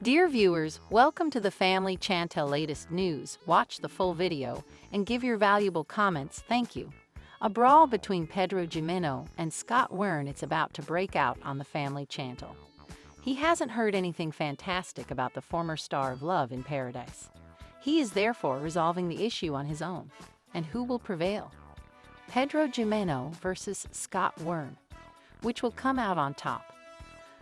Dear viewers, welcome to the Family Chantel latest news. Watch the full video and give your valuable comments. Thank you. A brawl between Pedro Jimeno and Scott Wern is about to break out on the Family Chantel. He hasn't heard anything fantastic about the former star of Love in Paradise. He is therefore resolving the issue on his own. And who will prevail? Pedro Jimeno versus Scott Wern. Which will come out on top?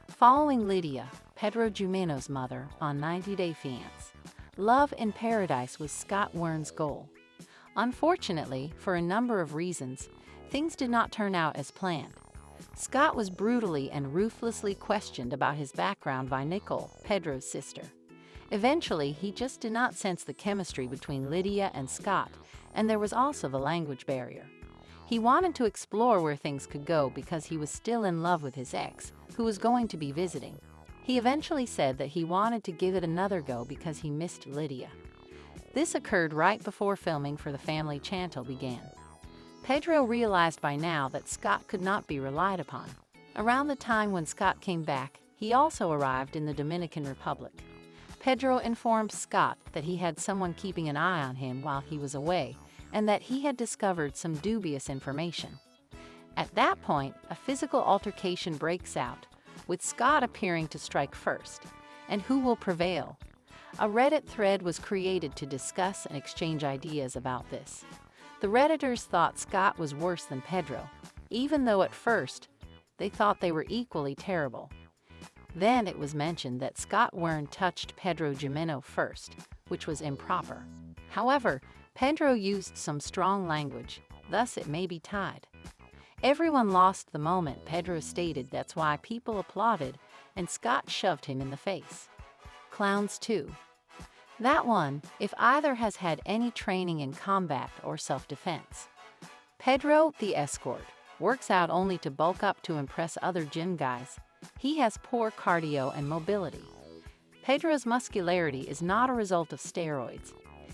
Following Lydia, Pedro Jimeno's mother, on 90 Day Fiancé, Love in Paradise was Scott Wern's goal. Unfortunately, for a number of reasons, things did not turn out as planned. Scott was brutally and ruthlessly questioned about his background by Nicole, Pedro's sister. Eventually, he just did not sense the chemistry between Lydia and Scott, and there was also the language barrier. He wanted to explore where things could go because he was still in love with his ex, who was going to be visiting. He eventually said that he wanted to give it another go because he missed Lydia. This occurred right before filming for the Family Chantel began. Pedro realized by now that Scott could not be relied upon. Around the time when Scott came back, he also arrived in the Dominican Republic. Pedro informed Scott that he had someone keeping an eye on him while he was away, and that he had discovered some dubious information. At that point, a physical altercation breaks out, with Scott appearing to strike first. And who will prevail? A Reddit thread was created to discuss and exchange ideas about this. The Redditors thought Scott was worse than Pedro, even though at first they thought they were equally terrible. Then it was mentioned that Scott Wern touched Pedro Jimeno first, which was improper. However, Pedro used some strong language, thus it may be tied. Everyone lost the moment. Pedro stated that's why people applauded, and Scott shoved him in the face. Clowns too. That one, if either has had any training in combat or self-defense. Pedro, the escort, works out only to bulk up to impress other gym guys. He has poor cardio and mobility. Pedro's muscularity is not a result of steroids.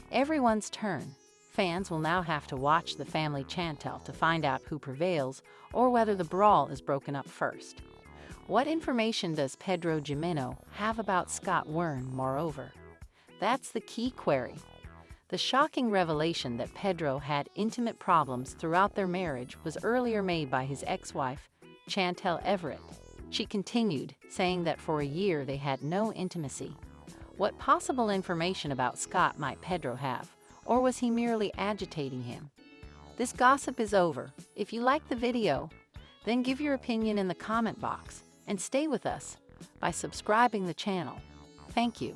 Everyone's turn. Fans will now have to watch the Family Chantel to find out who prevails or whether the brawl is broken up first. What information does Pedro Jimeno have about Scott Wern, moreover? That's the key query. The shocking revelation that Pedro had intimate problems throughout their marriage was earlier made by his ex-wife, Chantel Everett. She continued, saying that for a year they had no intimacy. What possible information about Scott might Pedro have? Or was he merely agitating him? This gossip is over. If you like the video, then give your opinion in the comment box and stay with us by subscribing the channel. Thank you.